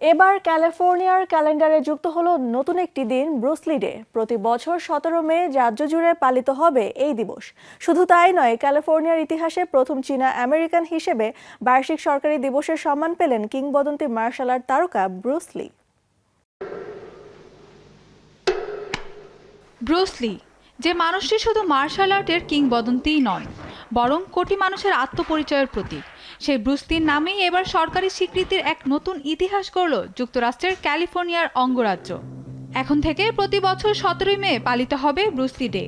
এবার ক্যালিফোর্নিয়ার ক্যালেন্ডারে যুক্ত হলো নতুন একটি দিন, ব্রুসলি ডে। প্রতি বছর 17 মে রাজ্য জুড়ে পালিত হবে এই দিবস। শুধু তাই নয়, ক্যালিফোর্নিয়ার ইতিহাসে প্রথম চীনা আমেরিকান হিসেবে বার্ষিক সরকারি দিবসের সম্মান পেলেন কিংবদন্তি মার্শাল আর্ট তারকা ব্রুসলি। ব্রুসলি, যে মানুষটি শুধু মার্শাল আর্টের কিংবদন্তিই নন, বরং কোটি মানুষের আত্মপরিচয়ের প্রতীক, সেই ব্রুসলির নামেই এবার সরকারি স্বীকৃতির এক নতুন ইতিহাস গড়ল যুক্তরাষ্ট্রের ক্যালিফোর্নিয়ার অঙ্গরাজ্য। এখন থেকে প্রতি বছর 17 মে পালিত হবে ব্রুসলি ডে।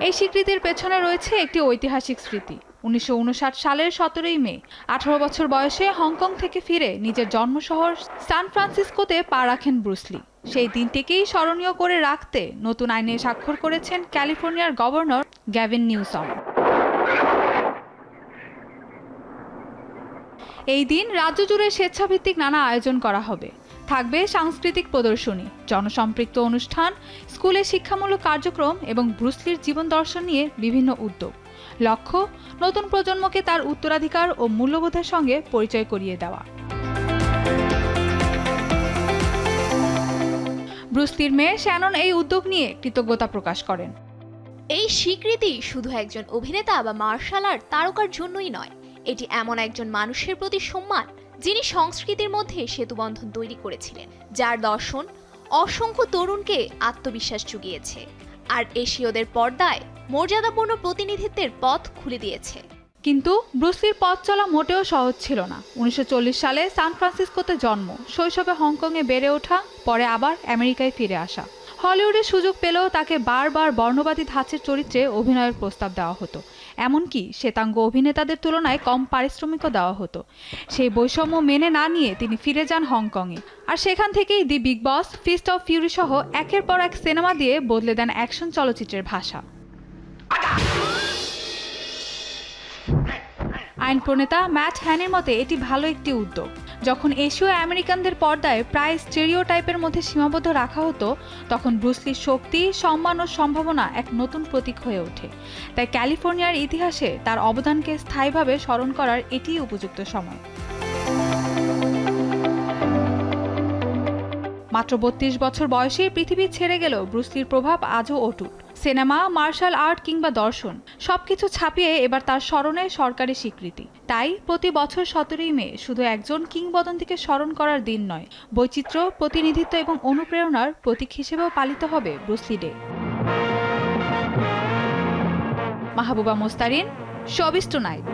এই স্বীকৃতির পেছনে রয়েছে একটি ঐতিহাসিক স্মৃতি। 1959 সালের 17 মে 18 বছর বয়সে হংকং থেকে ফিরে নিজের জন্মশহর সান ফ্রান্সিসকোতে পা রাখেন ব্রুসলি। সেই দিনটিকেই স্মরণীয় করে রাখতে নতুন আইনে স্বাক্ষর করেছেন ক্যালিফোর্নিয়ার গভর্নর গ্যাভিন নিউসম। এই দিন রাজ্য জুড়ে স্বেচ্ছাভিত্তিক নানা আয়োজন করা হবে। থাকবে সাংস্কৃতিক প্রদর্শনী, জনসম্পৃক্ত অনুষ্ঠান, স্কুলে শিক্ষামূলক কার্যক্রম এবং ব্রুসলির জীবন দর্শন নিয়ে বিভিন্ন উদ্যোগ। লক্ষ্য, নতুন প্রজন্মকে তার উত্তরাধিকার ও মূল্যবোধের সঙ্গে পরিচয় করিয়ে দেওয়া। ব্রুসলির মেয়ে শ্যানন এই উদ্যোগ নিয়ে কৃতজ্ঞতা প্রকাশ করেন। এই স্বীকৃতি শুধু একজন অভিনেতা বা মার্শাল আর্ট তারকার জন্যই নয়, এটি এমন একজন মানুষের প্রতি সম্মান যিনি সংস্কৃতির মধ্যে সেতুবন্ধন তৈরি করেছিলেন, যার দর্শন অসংখ্য তরুণকে আত্মবিশ্বাস জুগিয়েছে আর এশীয়দের পর্দায় মর্যাদাপূর্ণ প্রতিনিধিত্বের পথ খুলে দিয়েছে। কিন্তু ব্রুসলির পথ চলা মোটেও সহজ ছিল না। 1940 সালে সান ফ্রান্সিসকোতে জন্ম, শৈশবে হংকংয়ে বেড়ে ওঠা, পরে আবার আমেরিকায় ফিরে আসা। হলিউডে সুযোগ পেলেও তাকে বারবার বর্ণবাদী ধাঁচের চরিত্রে অভিনয়ের প্রস্তাব দেওয়া হতো, এমনকি শ্বেতাঙ্গ অভিনেতাদের তুলনায় কম পারিশ্রমিকও দেওয়া হতো। সেই বৈষম্য মেনে না নিয়ে তিনি ফিরে যান হংকংয়ে, আর সেখান থেকেই the big boss, fist of fury সহ একের পর এক সিনেমা দিয়ে বদলে দেন অ্যাকশন চলচ্চিত্রের ভাষা। আইন প্রণেতা ম্যাট হ্যানের মতে এটি ভালো একটি উদ্যোগ। যখন এশীয় আমেরিকানদের পর্দায় প্রায় স্টেরিওটাইপের মধ্যে সীমাবদ্ধ রাখা হতো, তখন ব্রুসলির শক্তি, সম্মান ও সম্ভাবনা এক নতুন প্রতীক হয়ে ওঠে। তাই ক্যালিফোর্নিয়ার ইতিহাসে তার অবদানকে স্থায়ীভাবে স্মরণ করার এটিই উপযুক্ত সময়। মাত্র 32 বছর বয়সে পৃথিবী ছেড়ে গেলেও ব্রুসলির প্রভাব আজও অটুট। সিনেমা, মার্শাল আর্ট কিংবা দর্শন, সবকিছু ছাপিয়ে এবার তার স্মরণে সরকারি স্বীকৃতি। তাই প্রতি বছর 17 মে শুধু একজন কিংবদন্তিকে স্মরণ করার দিন নয়, বৈচিত্র্য, প্রতিনিধিত্ব এবং অনুপ্রেরণার প্রতীক হিসেবেও পালিত হবে Bruce Lee day. Mahbuba Mostarin, showbiz tonight.